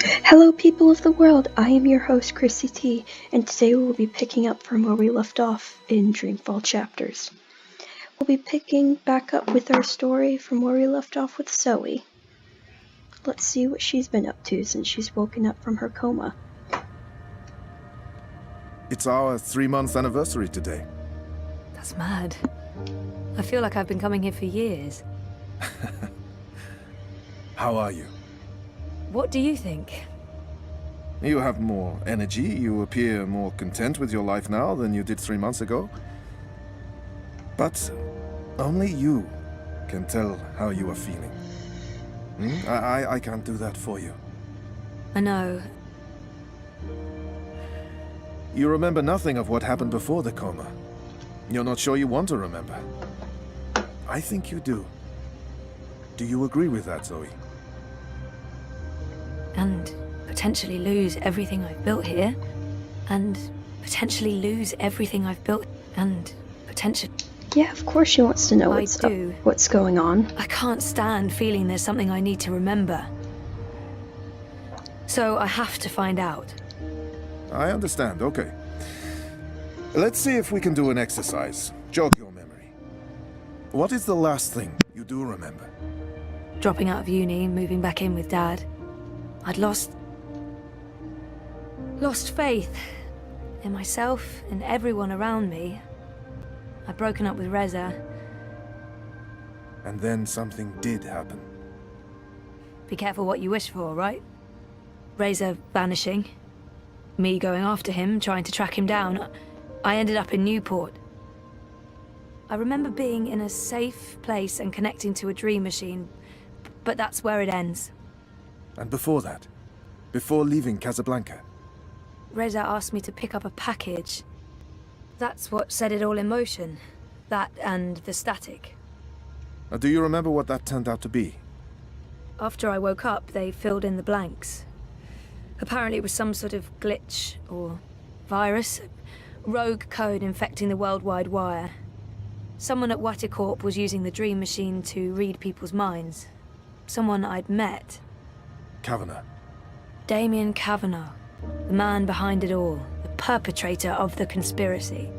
Hello, people of the world. I am your host, Chrissy-T, and today we will be picking up from where we left off in Dreamfall chapters. We'll be picking back up with our story from where we left off with Zoe. Let's see what she's been up to since she's woken up from her coma. It's our 3-month anniversary today. That's mad. I feel like I've been coming here for years. How are you? What do you think? You have more energy. You appear more content with your life now than you did 3 months ago. But only you can tell how you are feeling. I can't do that for you. I know. You remember nothing of what happened before the coma. You're not sure you want to remember. I think you do. Do you agree with that, Zoe? And potentially lose everything I've built here. And potentially lose everything I've built. And potentially... Yeah, of course she wants to know what's going on. I can't stand feeling there's something I need to remember. So I have to find out. I understand, okay. Let's see if we can do an exercise. Jog your memory. What is the last thing you do remember? Dropping out of uni, moving back in with Dad. I'd lost faith in myself and everyone around me. I'd broken up with Reza. And then something did happen. Be careful what you wish for, right? Reza vanishing. Me going after him, trying to track him down. I ended up in Newport. I remember being in a safe place and connecting to a dream machine, but that's where it ends. And before that? Before leaving Casablanca? Reza asked me to pick up a package. That's what set it all in motion. That and the static. Do you remember what that turned out to be? After I woke up, they filled in the blanks. Apparently it was some sort of glitch or virus. Rogue code infecting the worldwide wire. Someone at Waticorp was using the dream machine to read people's minds. Someone I'd met. Kavanagh. Damien Kavanagh. The man behind it all. The perpetrator of the conspiracy.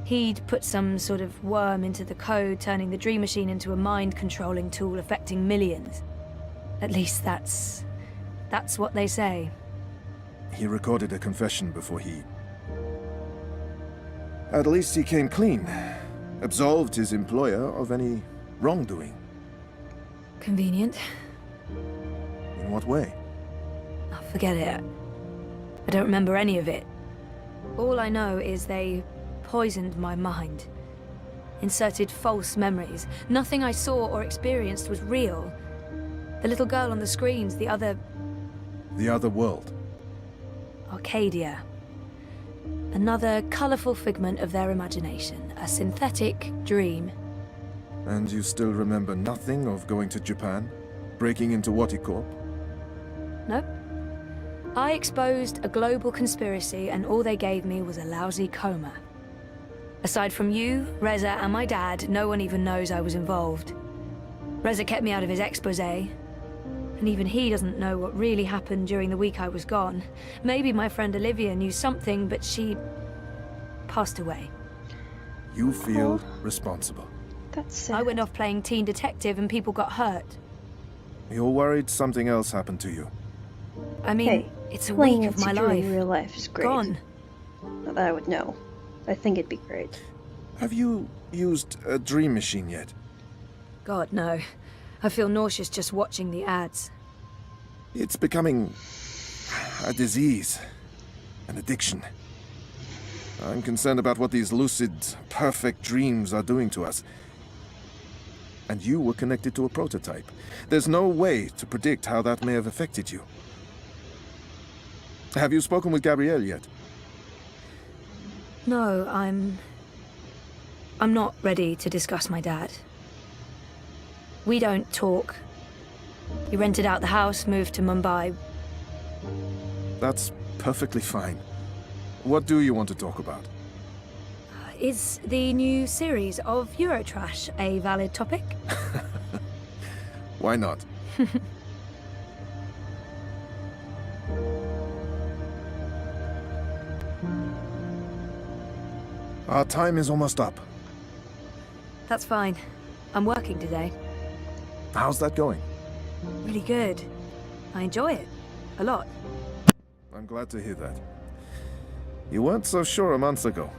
He'd put some sort of worm into the code, turning the dream machine into a mind-controlling tool affecting millions. At least that's what they say. He recorded a confession before he... At least he came clean. Absolved his employer of any wrongdoing. Convenient. In what way? Oh, forget it. I don't remember any of it. All I know is they poisoned my mind. Inserted false memories. Nothing I saw or experienced was real. The little girl on the screens, the other... The other world. Arcadia. Another colourful figment of their imagination. A synthetic dream. And you still remember nothing of going to Japan? Breaking into Waticorp? Nope. I exposed a global conspiracy and all they gave me was a lousy coma. Aside from you, Reza and my dad, no one even knows I was involved. Reza kept me out of his exposé. And even he doesn't know what really happened during the week I was gone. Maybe my friend Olivia knew something, but she... passed away. You feel responsible. That's sad. I went off playing teen detective and people got hurt. You're worried something else happened to you. I mean, Hey, it's a playing week of my insecure life. in real life is great. Gone. Not that I would know. I think it'd be great. Have you used a dream machine yet? God, no. I feel nauseous just watching the ads. It's becoming a disease, an addiction. I'm concerned about what these lucid, perfect dreams are doing to us. And you were connected to a prototype. There's no way to predict how that may have affected you. Have you spoken with Gabrielle yet? No, I'm not ready to discuss my dad. We don't talk. He rented out the house, moved to Mumbai. That's perfectly fine. What do you want to talk about? Is the new series of Eurotrash a valid topic? Why not? Our time is almost up. That's fine. I'm working today. How's that going? Really good. I enjoy it. A lot. I'm glad to hear that. You weren't so sure a month ago.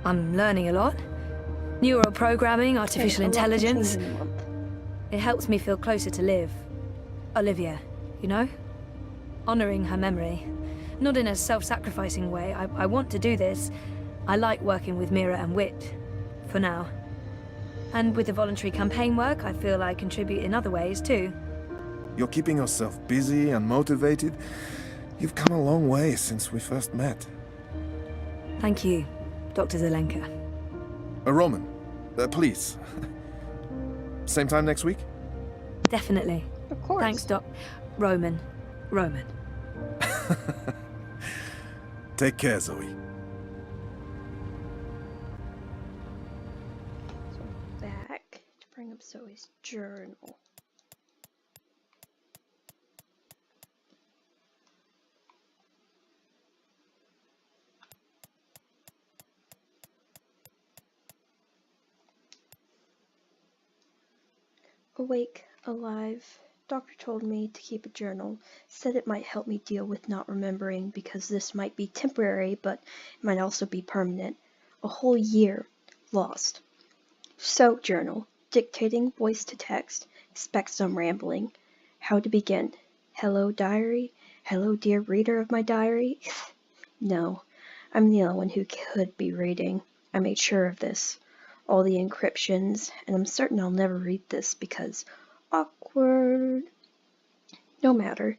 I'm learning a lot. Neural programming, artificial Okay, a lot can change intelligence. in a month. It helps me feel closer to Liv. Olivia, you know? Honoring her memory. Not in a self-sacrificing way. I want to do this. I like working with Mira and Wit. For now. And with the voluntary campaign work, I feel I contribute in other ways too. You're keeping yourself busy and motivated. You've come a long way since we first met. Thank you, Dr. Zelenka. Roman, please. Same time next week? Definitely. Of course. Thanks, Doc. Roman. Take care, Zoe. So back to bring up Zoe's journal. Awake, alive. Doctor told me to keep a journal, said it might help me deal with not remembering because this might be temporary, but it might also be permanent. A whole year lost. So, journal, dictating voice to text, expect some rambling. How to begin? Hello, diary? Hello, dear reader of my diary? No, I'm the only one who could be reading. I made sure of this. All the encryptions, and I'm certain I'll never read this because awkward. No matter.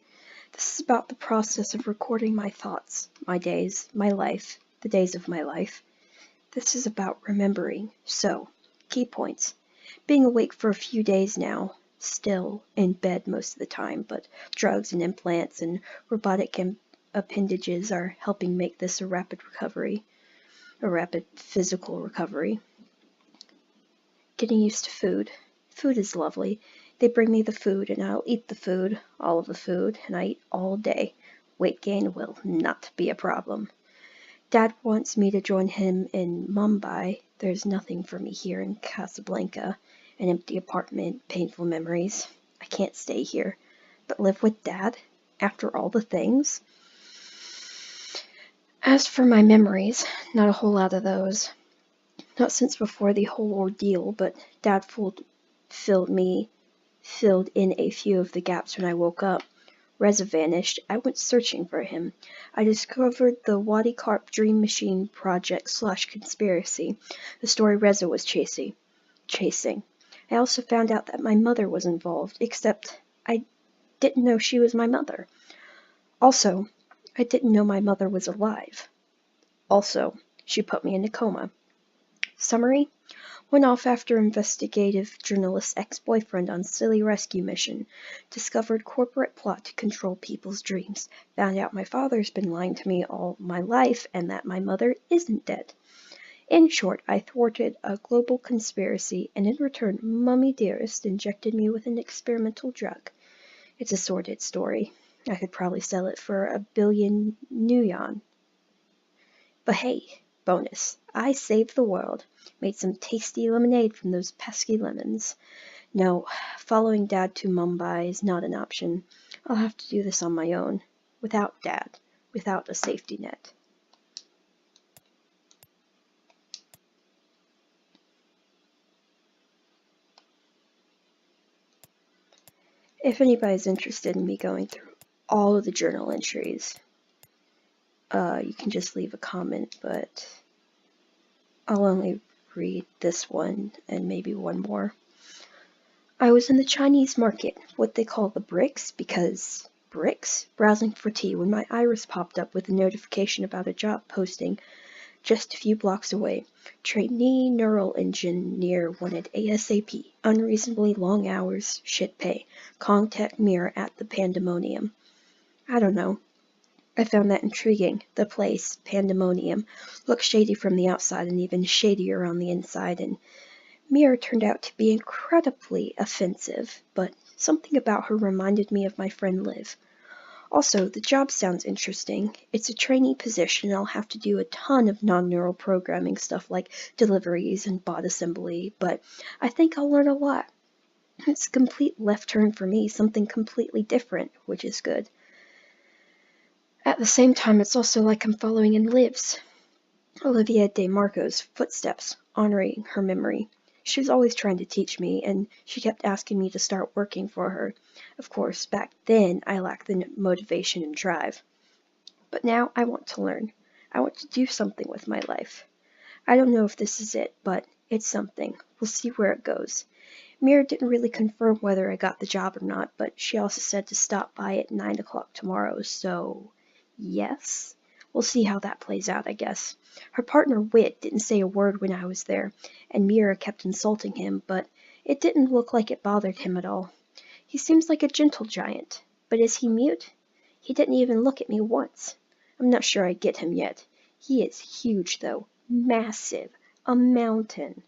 This is about the process of recording my thoughts, my days, my life, the days of my life. This is about remembering. So, key points. Being awake for a few days now, still in bed most of the time, but drugs and implants and robotic appendages are helping make this a rapid physical recovery. Getting used to food. Food is lovely. They bring me the food and I'll eat the food, all of the food, and I eat all day. Weight gain will not be a problem. Dad wants me to join him in Mumbai. There's nothing for me here in Casablanca. An empty apartment, painful memories. I can't stay here. But live with Dad? After all the things? As for my memories, not a whole lot of those. Not since before the whole ordeal, but Dad filled in a few of the gaps when I woke up. Reza vanished. I went searching for him. I discovered the Wadi Karp Dream Machine project / conspiracy, the story Reza was chasing. I also found out that my mother was involved, except I didn't know she was my mother. Also, I didn't know my mother was alive. Also, she put me in a coma. Summary: went off after investigative journalist ex-boyfriend on silly rescue mission, discovered corporate plot to control people's dreams, found out my father's been lying to me all my life and that my mother isn't dead. In short, I thwarted a global conspiracy and in return Mummy Dearest injected me with an experimental drug. It's a sordid story. I could probably sell it for 1 billion nuyon. But hey, bonus. I saved the world. Made some tasty lemonade from those pesky lemons. No, following Dad to Mumbai is not an option. I'll have to do this on my own. Without Dad. Without a safety net. If anybody's interested in me going through all of the journal entries, you can just leave a comment, but I'll only read this one and maybe one more. I was in the Chinese market, what they call the bricks, because bricks, browsing for tea when my iris popped up with a notification about a job posting just a few blocks away. Trainee neural engineer wanted ASAP, unreasonably long hours, shit pay. Contact Mira at the Pandemonium. I don't know. I found that intriguing. The place, Pandemonium, looked shady from the outside and even shadier on the inside, and Mira turned out to be incredibly offensive, but something about her reminded me of my friend Liv. Also, the job sounds interesting. It's a trainee position and I'll have to do a ton of non-neural programming stuff like deliveries and bot assembly, but I think I'll learn a lot. It's a complete left turn for me, something completely different, which is good. At the same time, it's also like I'm following in Liv's, Olivia de Marco's footsteps, honoring her memory. She was always trying to teach me, and she kept asking me to start working for her. Of course, back then I lacked the motivation and drive. But now I want to learn. I want to do something with my life. I don't know if this is it, but it's something. We'll see where it goes. Mira didn't really confirm whether I got the job or not, but she also said to stop by at 9 o'clock tomorrow, so yes. We'll see how that plays out, I guess. Her partner Whit didn't say a word when I was there, and Mira kept insulting him, but it didn't look like it bothered him at all. He seems like a gentle giant, but is he mute? He didn't even look at me once. I'm not sure I get him yet. He is huge, though. Massive. A mountain.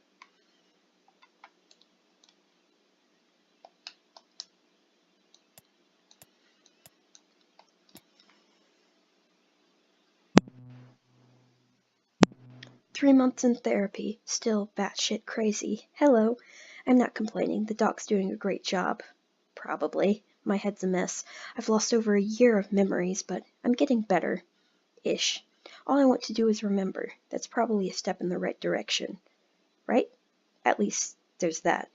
Three months in therapy, still batshit crazy. Hello. I'm not complaining. The doc's doing a great job. Probably. My head's a mess. I've lost over a year of memories, but I'm getting better. Ish. All I want to do is remember. That's probably a step in the right direction. Right? At least, there's that.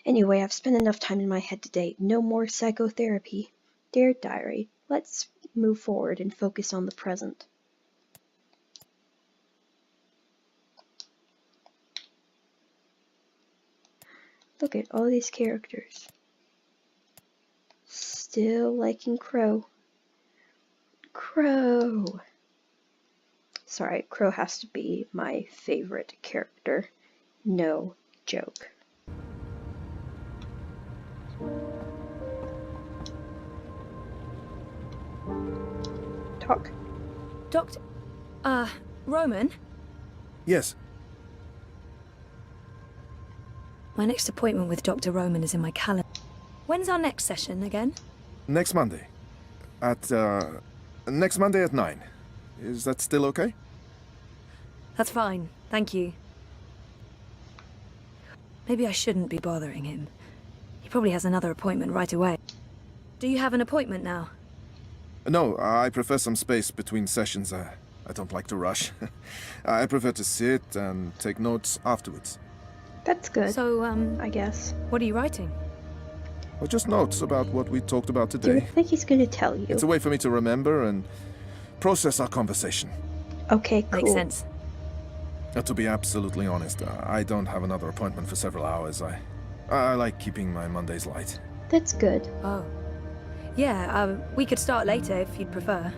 Anyway, I've spent enough time in my head today. No more psychotherapy. Dear Diary, let's move forward and focus on the present. Look at all these characters. Still liking Crow. Crow! Sorry, Crow has to be my favorite character. No joke. Talk. Doctor... Roman? Yes. My next appointment with Dr. Roman is in my calendar. When's our next session again? Next Monday. Next Monday at 9. Is that still okay? That's fine, thank you. Maybe I shouldn't be bothering him. He probably has another appointment right away. Do you have an appointment now? No, I prefer some space between sessions. I don't like to rush. I prefer to sit and take notes afterwards. That's good. So, I guess. what are you writing? Or just notes about what we talked about Do today. you think he's going to tell you? It's a way for me to remember and process our conversation. Okay, cool. Makes sense. To be absolutely honest, I don't have another appointment for several hours. I like keeping my Mondays light. That's good. Oh. Yeah, we could start later if you'd prefer.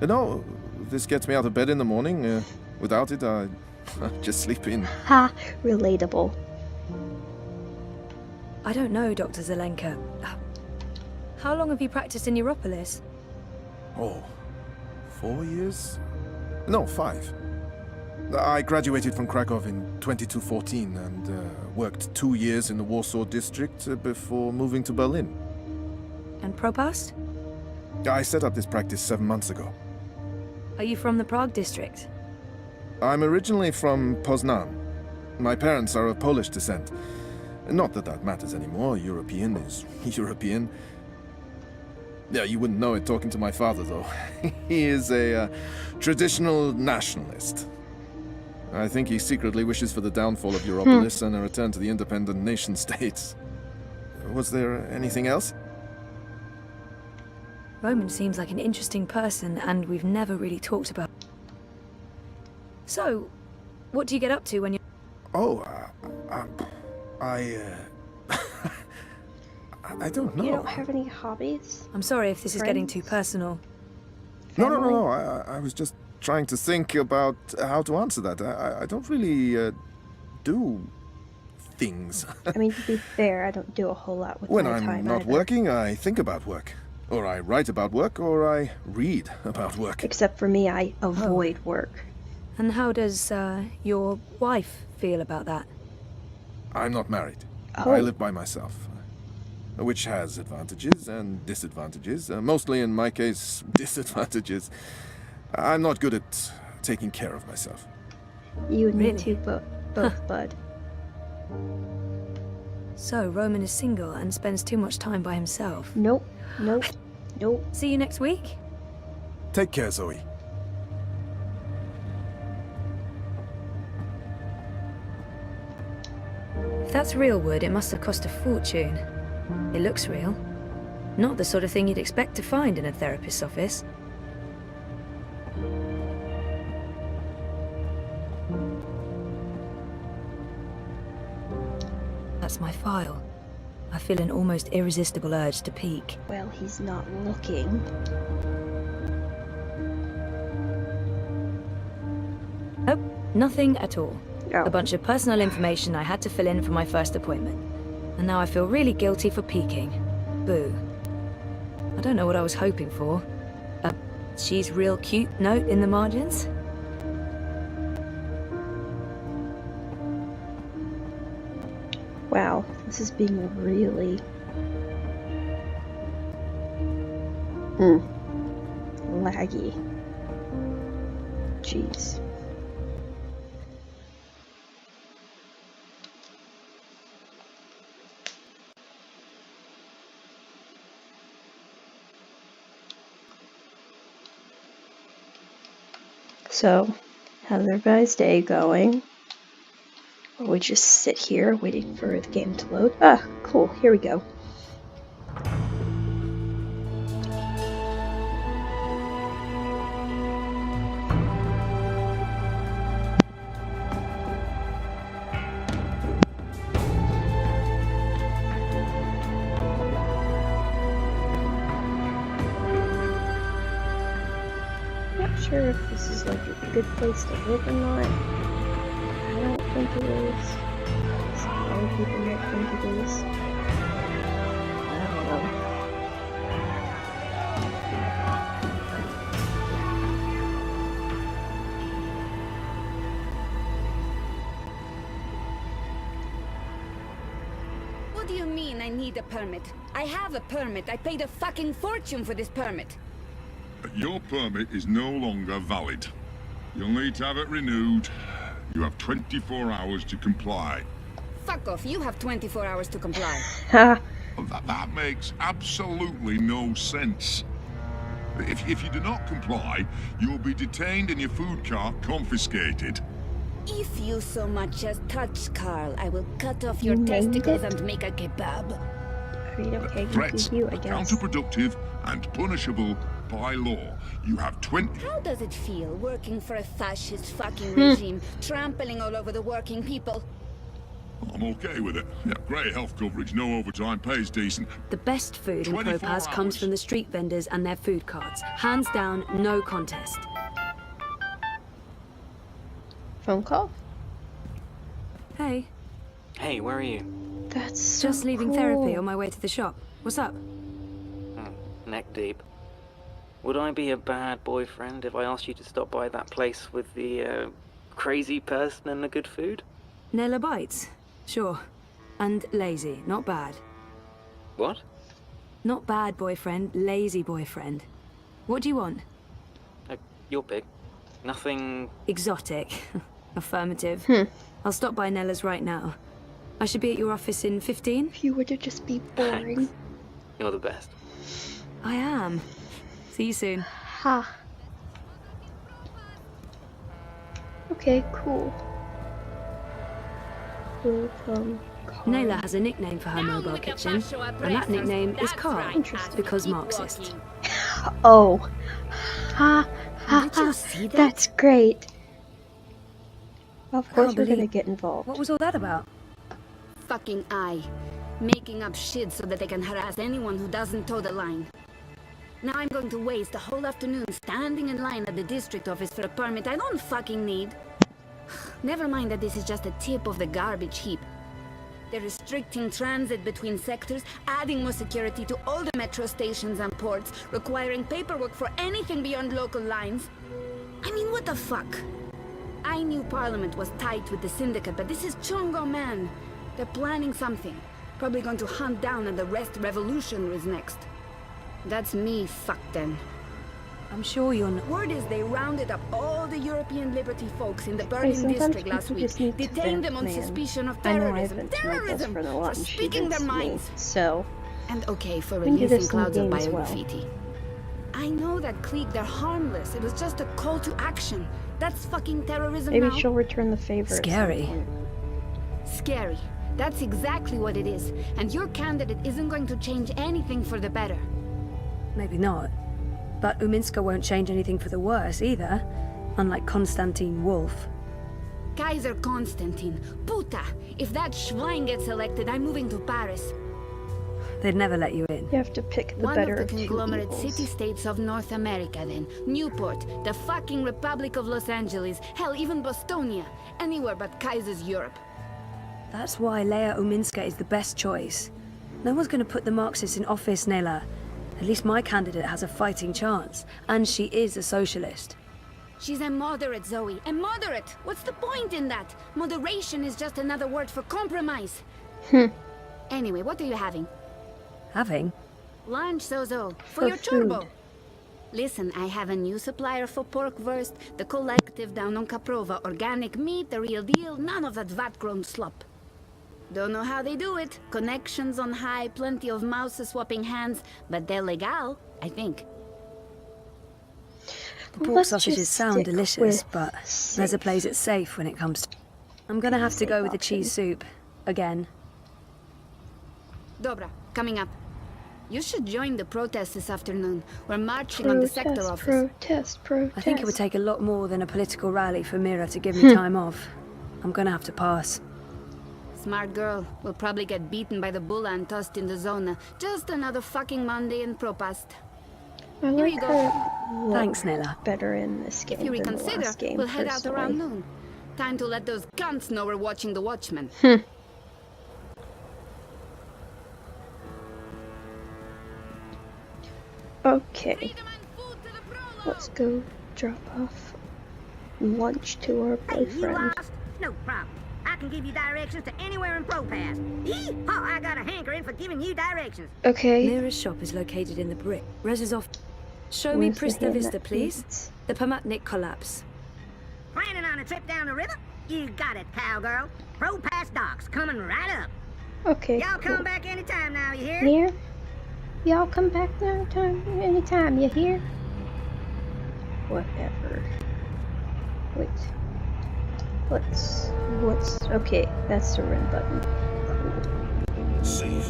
No, this gets me out of bed in the morning. Without it, I just sleep in. Ha! Relatable. I don't know, Dr. Zelenka. How long have you practiced in Europolis? Oh, 4 years? No, 5. I graduated from Krakow in 2214 and worked 2 years in the Warsaw district before moving to Berlin. And Propast? I set up this practice 7 months ago. Are you from the Prague district? I'm originally from Poznan. My parents are of Polish descent. Not that that matters anymore. European is European. Yeah, you wouldn't know it talking to my father, though. He is a traditional nationalist. I think he secretly wishes for the downfall of Europolis and a return to the independent nation-states. Was there anything else? Roman seems like an interesting person, and we've never really talked about... So, what do you get up to when you're... Oh, I don't know. You don't have any hobbies? I'm sorry if this is getting too Friends? personal. No. I was just trying to think about how to answer that. I don't really do things. I mean, to be fair, I don't do a whole lot with When my I'm time not either. working, I think about work. Or I write about work, or I read about work. Except for me, I avoid work. And how does, your wife feel about that? I'm not married. Oh. I live by myself. which has advantages and disadvantages. Mostly, in my case, disadvantages. I'm not good at taking care of myself. You and me Really? too, both, bud. So, Roman is single and spends too much time by himself. Nope, nope, nope. See you next week? Take care, Zoe. If that's real wood, it must have cost a fortune. It looks real. Not the sort of thing you'd expect to find in a therapist's office. That's my file. I feel an almost irresistible urge to peek. Well, he's not looking. Nope, nothing at all. Oh. A bunch of personal information I had to fill in for my first appointment. And now I feel really guilty for peeking. Boo. I don't know what I was hoping for. A "she's real cute" note in the margins? Wow, this is being really... laggy. Jeez. So, how's everybody's day going? Or we just sit here waiting for the game to load? Ah, cool, here we go. Not sure if this is like a good place to live or not. I don't think it is. Some other people might think it is. I don't know. What do you mean I need a permit? I have a permit. I paid a fucking fortune for this permit. Your permit is no longer valid. You'll need to have it renewed. You have 24 hours to comply. Fuck off. You have 24 hours to comply. Ha! That makes absolutely no sense. If you do not comply, you'll be detained and your food cart confiscated. If you so much as touch Carl, I will cut off your You named testicles it? and make a kebab. I mean, okay, Threats you, are I guess. counterproductive and punishable by law. You have 20... How does it feel working for a fascist fucking regime, trampling all over the working people? I'm okay with it. Yeah, great health coverage, no overtime, pays decent. The best food in 24 Propaz comes hours. from the street vendors and their food carts. Hands down, no contest. Phone call? Hey, Hey, where are you? That's so just leaving cool. therapy on my way to the shop. What's up? Neck deep. Would I be a bad boyfriend if I asked you to stop by that place with the crazy person and the good food? Nella bites? Sure. And lazy, not bad. What? Not bad boyfriend, lazy boyfriend. What do you want? You're big. Nothing... Exotic. Affirmative. I'll stop by Nella's right now. I should be at your office in 15? If you were to just be boring. Thanks. You're the best. I am. See you soon. Ha. Okay, cool. Welcome, Carl. Nayla has a nickname for her mobile kitchen, and that nickname is Carl, because Marxist. Oh. Ha. Ha Did you ha. see that? That's great. Of course can't we're gonna believe- get involved. What was all that about? Fucking I. Making up shit so that they can harass anyone who doesn't toe the line. Now I'm going to waste a whole afternoon standing in line at the district office for a permit I don't fucking need. Never mind that this is just a tip of the garbage heap. They're restricting transit between sectors, adding more security to all the metro stations and ports, requiring paperwork for anything beyond local lines. I mean, what the fuck? I knew Parliament was tight with the syndicate, but this is Chungo, man. They're planning something. probably going to hunt down and arrest revolutionaries next. That's me, fuck them. I'm sure you're not. Word is they rounded up all the European Liberty folks in the Hey, Berlin sometimes district last people week, just need to detained vent, them on man. suspicion of I know I terrorism. vent to my best friend a lot, For and she speaking their vents to me. minds. So, And okay for We can do releasing this in the clouds of game as well. biograffiti. I know that clique, they're harmless. It was just a call to action. That's fucking terrorism maybe now. she'll return the favor. at some Scary. point. Scary. That's exactly what it is. And your candidate isn't going to change anything for the better. Maybe not. But Uminska won't change anything for the worse either. Unlike Konstantin Wolf. Kaiser Constantine. Puta! If that Schwein gets elected, I'm moving to Paris. They'd never let you in. You have to pick the One better of the of two conglomerate evils. city-states of North America, then. Newport, the fucking Republic of Los Angeles, hell, even Bostonia. Anywhere but Kaiser's Europe. That's why Leia Uminska is the best choice. No one's going to put the Marxists in office, Nela. At least my candidate has a fighting chance. And she is a socialist. She's a moderate, Zoe. A moderate! What's the point in that? Moderation is just another word for compromise. Anyway, what are you having? Having? Lunch, Zozo. For For your turbo. food. Listen, I have a new supplier for pork wurst, the collective down on Caprova. Organic meat, the real deal, none of that vat-grown slop. Don't know how they do it. Connections on high, plenty of mouse swapping hands, but they're legal, I think. The pork Let's sausages just sound stick delicious, with but safe. Reza plays it safe when it comes to... I'm gonna have to Safe go with the option. cheese soup. Again. Dobra, coming up. You should join the protest this afternoon. We're marching on the sector office. Protest. I think it would take a lot more than a political rally for Mira to give me time off. I'm gonna have to pass. Smart girl. We'll probably get beaten by the bulla and tossed in the zona. Just another fucking Monday in Propast. I Here like you go. her look Thanks, Nella. better in this game If you than the reconsider, last game, we'll head out personally. around noon. Time to let those cunts know we're watching the Watchmen. Okay, Freedom and food to the prolo! let's go drop off lunch to our Hey, you boyfriend. lost? No problem. I can give you directions to anywhere in Propass. Yee-haw, I got a hankering for giving you directions. Okay, Mira's shop is located in the brick. Reza's off. Show me where's the Prista hand Vista, that please. feeds? The Pamatnik collapse. Planning on a trip down the river? You got it, cowgirl. Propass docks coming right up. Okay, Y'all cool. come back anytime now, you hear? Here? Y'all come back anytime, you hear? Whatever. Wait. What's, okay, that's the run button. Safe,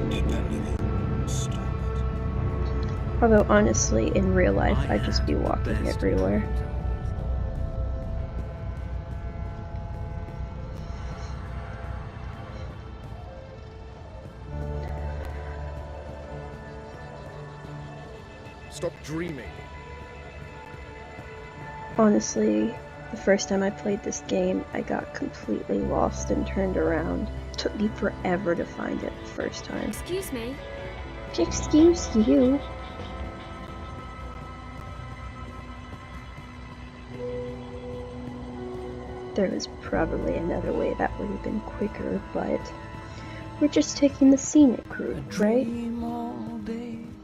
dependable, stop it. Although honestly, in real life, I'd just be walking everywhere. Stop dreaming. Honestly, the first time I played this game, I got completely lost and turned around. Took me forever to find it the first time. Excuse me. Excuse you. There was probably another way that would have been quicker, but we're just taking the scenic route, right?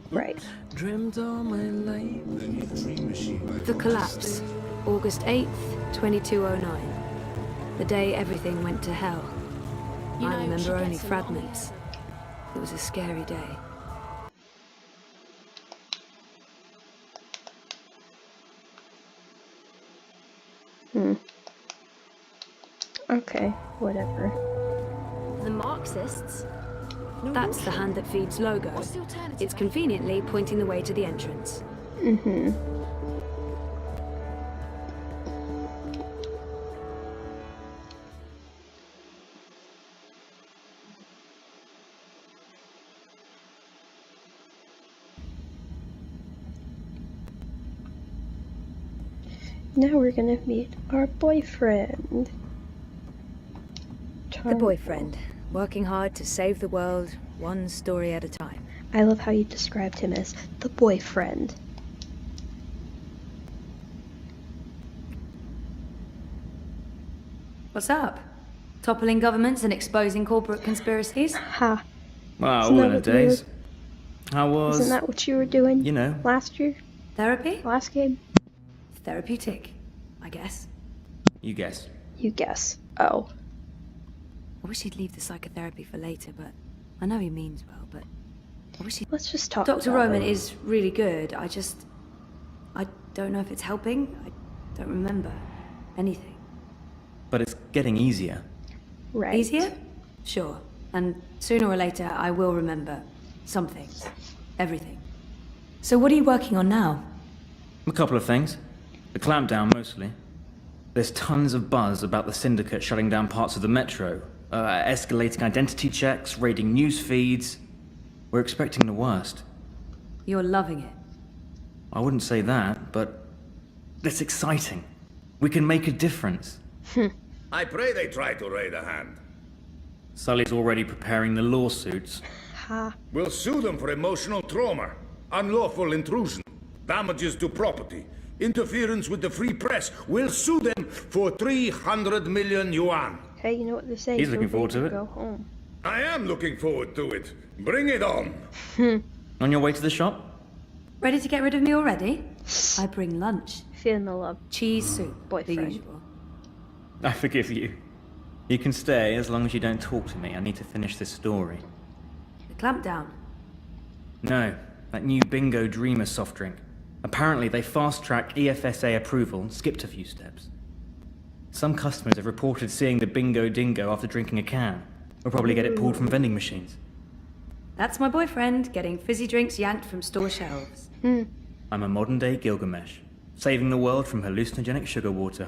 Right. Dreamt all my life. The new dream machine. The collapse. August 8th, 2209. The day everything went to hell. You I know, she remember only gets along. fragments. It was a scary day. Okay, whatever. The Marxists? That's the hand that feeds logo. It's conveniently pointing the way to the entrance. Now we're gonna meet our boyfriend. The boyfriend, working hard to save the world, one story at a time. I love how you described him as the boyfriend. What's up? Toppling governments and exposing corporate conspiracies? Ha, Well, Isn't all that in a what you daze. How was... Isn't that what you were doing you know... last year? Therapy? Last game? Therapeutic, I guess. You guess. You guess. Oh. I wish he'd leave the psychotherapy for later, but I know he means well, but I wish he... Let's just talk Dr. about Roman it. is really good. I don't know if it's helping. I don't remember anything. But it's getting easier. Right. Easier? Sure. And sooner or later, I will remember some things. Everything. So what are you working on now? A couple of things. The clampdown, mostly. There's tons of buzz about the Syndicate shutting down parts of the metro, escalating identity checks, raiding news feeds. We're expecting the worst. You're loving it. I wouldn't say that, but it's exciting. We can make a difference. I pray they try to raid a hand. Sully's already preparing the lawsuits. Ha. We'll sue them for emotional trauma, unlawful intrusion, damages to property, interference with the free press. We'll sue them for 300 million yuan. Hey, you know what they say? He's looking forward to it. Go home. I am looking forward to it. Bring it on. On your way to the shop? Ready to get rid of me already? I bring lunch. Feeling the love. Cheese soup. Boyfriend. The usual. I forgive you. You can stay as long as you don't talk to me. I need to finish this story. The clampdown. No, that new Bingo Dreamer soft drink. Apparently they fast-tracked EFSA approval and skipped a few steps. Some customers have reported seeing the Bingo Dingo after drinking a can. We'll probably get it pulled from vending machines. That's my boyfriend, getting fizzy drinks yanked from store shelves. I'm a modern-day Gilgamesh, saving the world from hallucinogenic sugar water.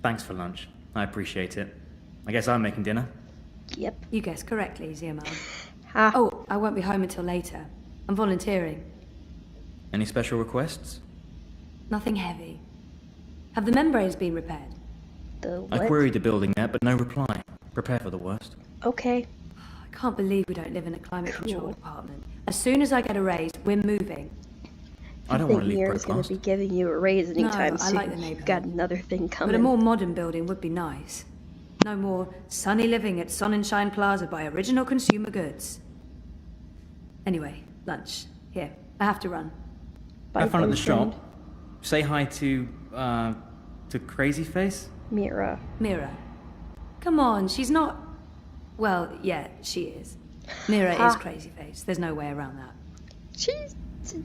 Thanks for lunch. I appreciate it. I guess I'm making dinner. Yep. You guessed correctly, Zierman. Ha. Oh, I won't be home until later. I'm volunteering. Any special requests? Nothing heavy. Have the membranes been repaired? The I what? queried the building net, but no reply. Prepare for the worst. Okay. I can't believe we don't live in a climate control Cool. department. As soon as I get a raise, we're moving. I don't think want to leave Mira's going Broadcast. to be giving you a raise anytime I soon. like the You've neighborhood. got another thing coming. But a more modern building would be nice. No more sunny living at Sonnenschein Plaza by original consumer goods. Anyway, lunch. Here, I have to run. Bye, Have fun at the boyfriend. shop. Say hi to Crazy Face. Mira. Mira. Come on, she's not... Well, yeah, she is. Mira is crazy face. There's no way around that. She's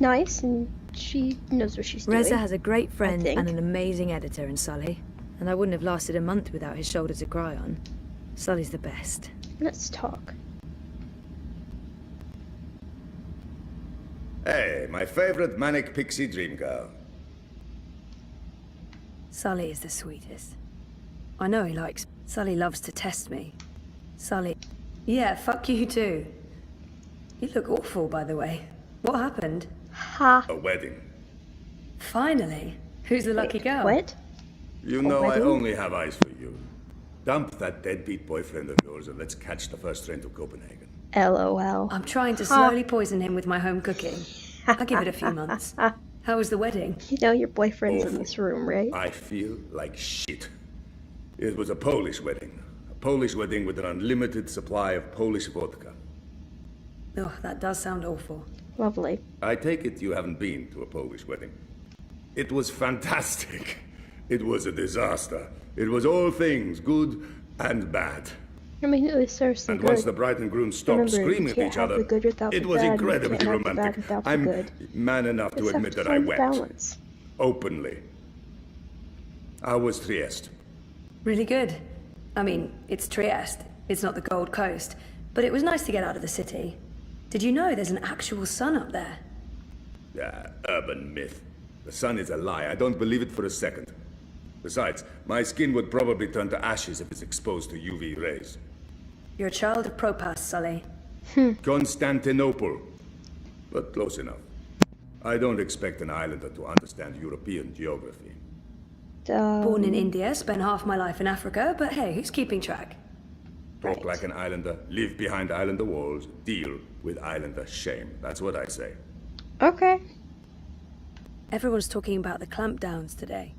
nice and she knows what she's doing. Reza has a great friend think. and an amazing editor in Sully. And I wouldn't have lasted a month without his shoulder to cry on. Sully's the best. Let's talk. Hey, my favorite manic pixie dream girl. Sully is the sweetest. I know he likes... Sully loves to test me. Sully... Yeah, fuck you too. You look awful, by the way. What happened? Ha. A wedding. Finally. Who's the lucky girl? What? You know I wedding? only have eyes for you. Dump that deadbeat boyfriend of yours and let's catch the first train to Copenhagen. LOL. I'm trying to slowly poison him with my home cooking. I'll give it a few months. How was the wedding? You know your boyfriend's in Awful. this room, right? I feel like shit. It was a Polish wedding. A Polish wedding with an unlimited supply of Polish vodka. Oh, that does sound awful. Lovely. I take it you haven't been to a Polish wedding. It was fantastic. It was a disaster. It was all things, good and bad. I mean, it was seriously And good. once the bride and groom stopped Remember, you screaming at can't each have other, the good without it the was bad, and you incredibly can't have the bad romantic. without the I'm good. man enough to Just have admit to that I find wept. balance. Openly. How was Trieste? Really good. I mean, it's Trieste. It's not the Gold Coast. But it was nice to get out of the city. Did you know there's an actual sun up there? Urban myth. The sun is a lie. I don't believe it for a second. Besides, my skin would probably turn to ashes if it's exposed to UV rays. You're a child of Propas, Sully. Constantinople. But close enough. I don't expect an islander to understand European geography. Born in India, spent half my life in Africa, but hey, who's keeping track? Talk Right. like an islander, live behind islander walls, deal with islander shame. That's what I say. Okay. Everyone's talking about the clampdowns today.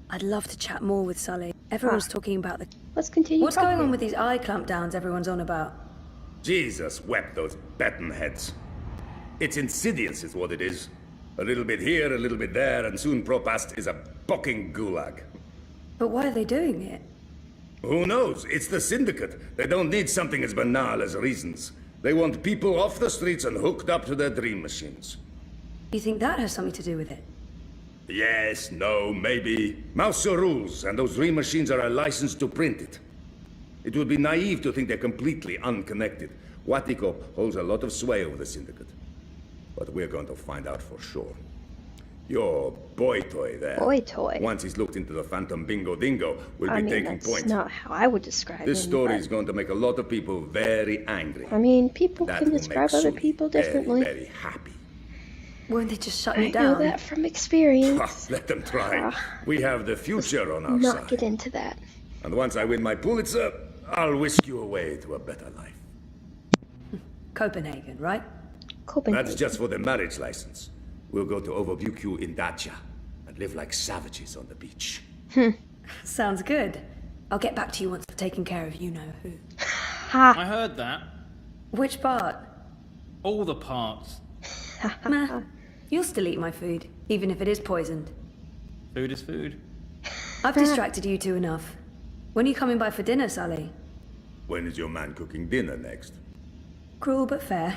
I'd love to chat more with Sully. Everyone's talking about the... Let's continue What's going talking. on with these eye clampdowns everyone's on about? Jesus wept those baton heads. It's insidious is what it is. A little bit here, a little bit there, and soon Propast is a bucking gulag. But why are they doing it? Who knows? It's the Syndicate. They don't need something as banal as reasons. They want people off the streets and hooked up to their dream machines. You think that has something to do with it? Yes, no, maybe. Mouser rules, and those dream machines are a license to print it. It would be naive to think they're completely unconnected. Watiko holds a lot of sway over the Syndicate. But we're going to find out for sure. Your boy toy there. Boy toy? Once he's looked into the Phantom Bingo Dingo, will be taking that's point. not how I would describe This him, story but- is going to make a lot of people very angry. I mean, people That can will describe make other Sully people differently. Very, very happy. Won't they just shut I you down? know that from experience. Let them try. We have the future on our Not side. get into that. And once I win my Pulitzer, I'll whisk you away to a better life. Copenhagen, right? Copenhagen. That's just for the marriage license. We'll go to Overbukyu in Dacia and live like savages on the beach. Sounds good. I'll get back to you once I've taken care of you-know-who. I heard that. Which part? All the parts. Meh. You'll still eat my food, even if it is poisoned. Food is food. I've distracted you two enough. When are you coming by for dinner, Sally? When is your man cooking dinner next? Cruel but fair.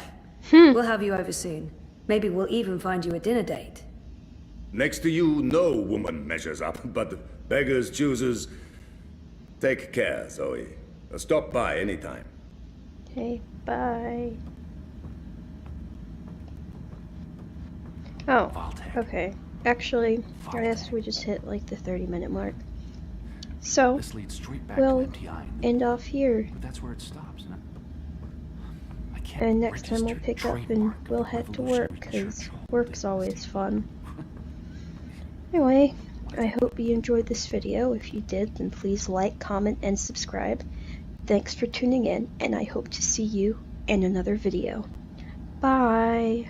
We'll have you over soon. Maybe we'll even find you a dinner date. Next to you, no woman measures up, but beggars, choosers. Take care, Zoe. Stop by anytime. Okay, bye. Oh, okay. Actually, I guess we just hit like the 30-minute mark. So, This leads straight back we'll to MTI. end off here. But that's where it stops. I can't And next time we'll register pick up and trademark we'll the head to Revolutionary work, because Church. work's always fun. Anyway, I hope you enjoyed this video. If you did, then please like, comment, and subscribe. Thanks for tuning in, and I hope to see you in another video. Bye!